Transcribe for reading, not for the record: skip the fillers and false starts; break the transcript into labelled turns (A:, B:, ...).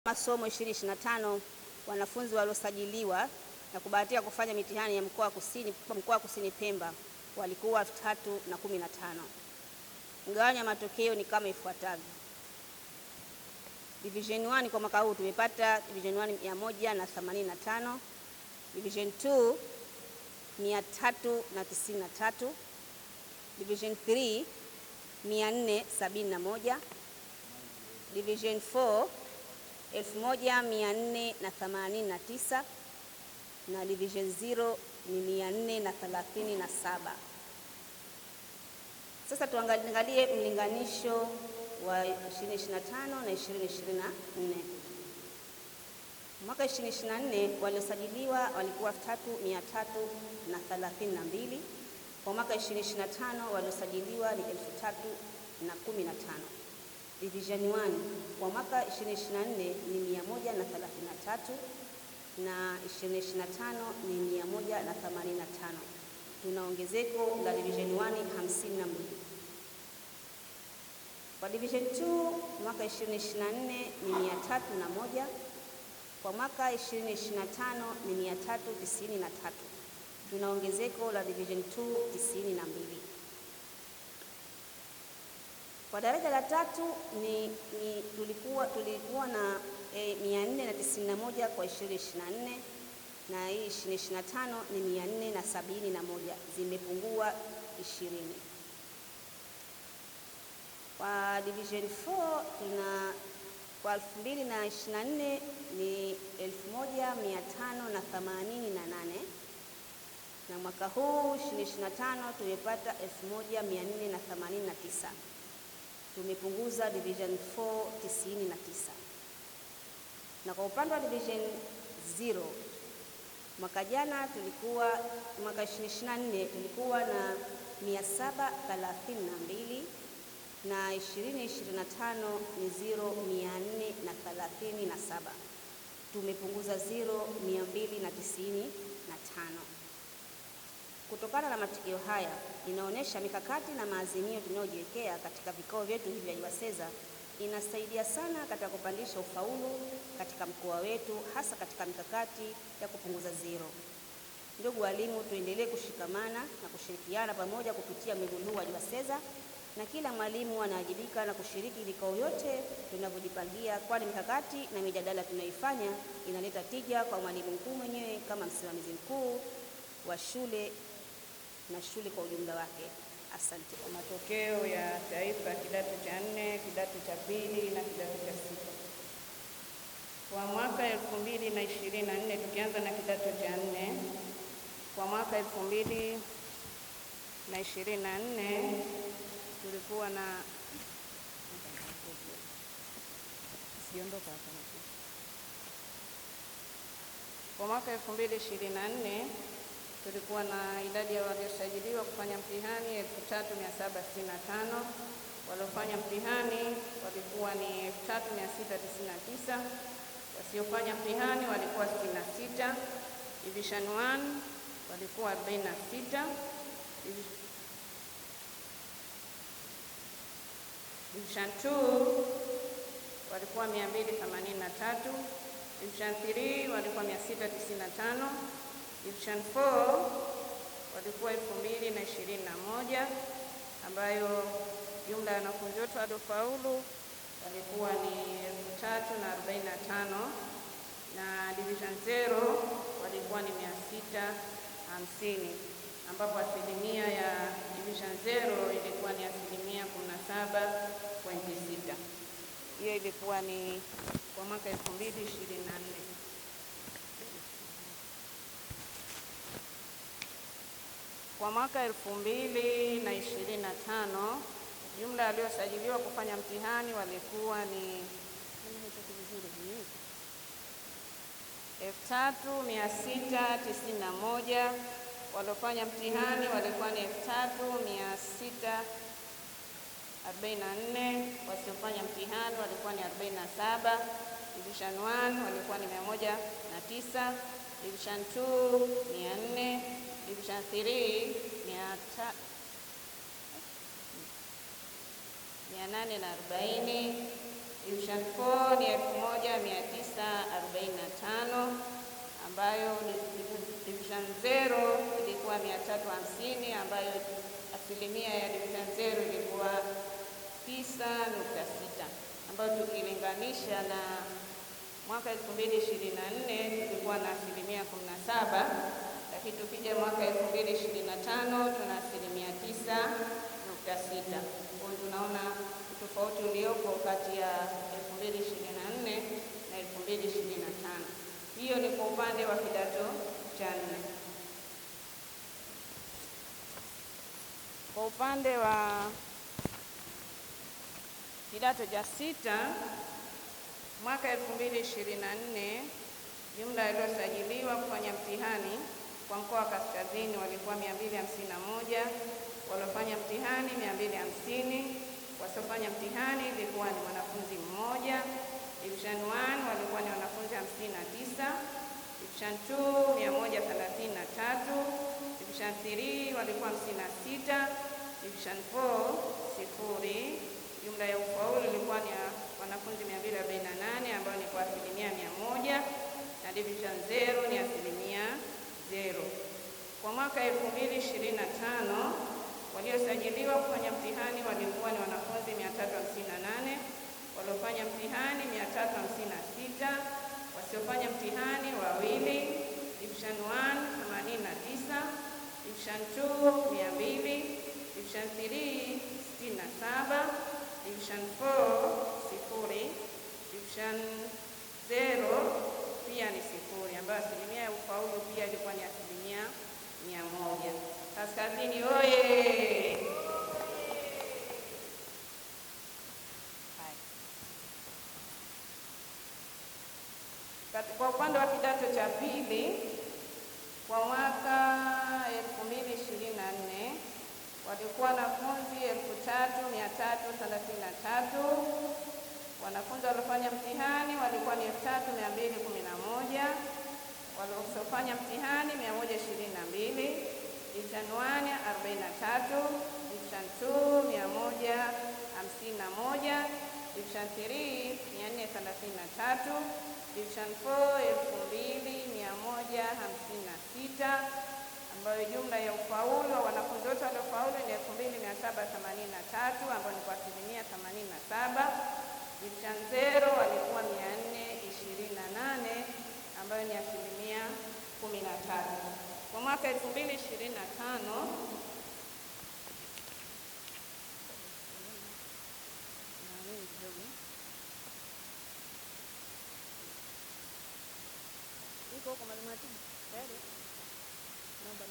A: Masomo 2025 wanafunzi waliosajiliwa na kubahatika kufanya mitihani ya mkoa wa Kusini Pemba walikuwa 3015. Mgawanyo wa matokeo ni kama ifuatavyo. Division 1 kwa mwaka huu tumepata Division 1 185, Division 2 393, Division 3 471, Division 4 1489 na Division 0 ni 437. Sasa tuangalie mlinganisho wa 2025 na 2024. Mwaka 2024 waliosajiliwa walikuwa 3332. Kwa mwaka 2025 waliosajiliwa ni 3015. Division 1 kwa mwaka 2024 ni 133 na 2025 ni 185. Tuna ongezeko la Division 1 52. Kwa Division 2 mwaka 2024 ni 301. Kwa mwaka 2025 ni 393. Tuna ongezeko la Division 2 92. Kwa daraja la tatu tulikuwa na 491 kwa 2024 na hii 2025 ni 471, zimepungua 20. Kwa Division 4 kwa 2024 ni 1588 na mwaka huu 2025 tumepata 1489. Tumepunguza Division 4 99. Na kwa upande wa Division 0 mwaka 2024 tulikuwa na 732 na 2025 ni 437. Tumepunguza 295. Kutokana na matukio haya, inaonyesha mikakati na maazimio tunayojiwekea katika vikao vyetu hivi vya JUASEZA inasaidia sana katika kupandisha ufaulu katika mkoa wetu, hasa katika mikakati ya kupunguza zero. Ndugu walimu, tuendelee kushikamana na kushirikiana pamoja kupitia mwenendo huu wa JUASEZA, na kila mwalimu anawajibika na kushiriki vikao yote tunavyojipangia, kwani mikakati na mijadala tunayoifanya inaleta tija kwa mwalimu mkuu mwenyewe kama msimamizi mkuu wa shule na shule kwa ujumla wake. Asante.
B: Matokeo ya taifa kidato cha 4, kidato cha pili na kidato cha 6. Kwa mwaka 2024 tukianza na kidato cha 4, kwa mwaka 2024 tulikuwa na kwa mwaka 2024 tulikuwa na idadi ya waliosajiliwa kufanya mtihani 3765. Waliofanya mtihani walikuwa ni 3699. Wasiofanya mtihani walikuwa 66. Division 1 walikuwa 46. Division 2 walikuwa 283. Division 3 walikuwa 695. Division 4 walikuwa 2021, ambayo jumla ya wanafunzi wote waliofaulu walikuwa ni 3045, na Division 0 walikuwa ni 650, ambapo asilimia ya Division 0 ilikuwa ni 17.6. Hiyo ilikuwa ni kwa mwaka 2024. Kwa mwaka 2025 jumla waliosajiliwa kufanya mtihani walikuwa ni 3691. Waliofanya mtihani walikuwa ni 3644. Wasiofanya mtihani walikuwa ni 47. Division 1 walikuwa ni 109. Division 2 400. Division 3 840, Division 4 ni 1945 ambayo division 0 ilikuwa 350 ambayo asilimia ya division 0 ilikuwa 9.6 ambayo tukilinganisha na mwaka 2024 tulikuwa na asilimia 17, lakini tukija mwaka 2025 tuna asilimia 9.6. Kwa hiyo tunaona tofauti uliopo kati ya 2024 na 2025. Hiyo ni kwa upande wa kidato cha 4. Kwa upande wa kidato cha 6, mwaka 2024 jumla iliyosajiliwa kufanya mtihani kwa mkoa wa Kaskazini walikuwa 251, waliofanya mtihani 250, wasiofanya mtihani ilikuwa ni mwanafunzi mmoja. Division 1 walikuwa ni wanafunzi 59, Division 2 133, Division 3 walikuwa 56, Division 4 sifuri. Jumla ya ufaulu ilikuwa ni wanafunzi 248 ambao ni kwa asilimia 100, na Division 0 ni asilimia 0. Kwa mwaka 2025 waliosajiliwa kufanya mtihani walikuwa ni wanafunzi 358, waliofanya mtihani 356, wasiofanya mtihani wawili. Division 1 89, Division 2 200, Division 3 67, Division 4 sifuri, Division 0 pia ni sifuri, ambayo asilimia ya ufaulu pia ilikuwa ni asilimia 100. Kaskazini oye! Kwa upande wa kidato cha pili kwa mwaka 2024 walikuwa wanafunzi 3333. Wanafunzi waliofanya mtihani walikuwa ni 3211, waliofanya mtihani 122. Division 1 43, Division 2 151, Division 3 433, Division 4 2156, ambayo jumla ya ufaulu wa wanafunzi wote waliofaulu ni 2783 ambayo ni kwa asilimia 87. Division 0 walikuwa 428 ambayo ni asilimia 13. Kwa mwaka 2025 iko kwa malumatiki tayari, naomba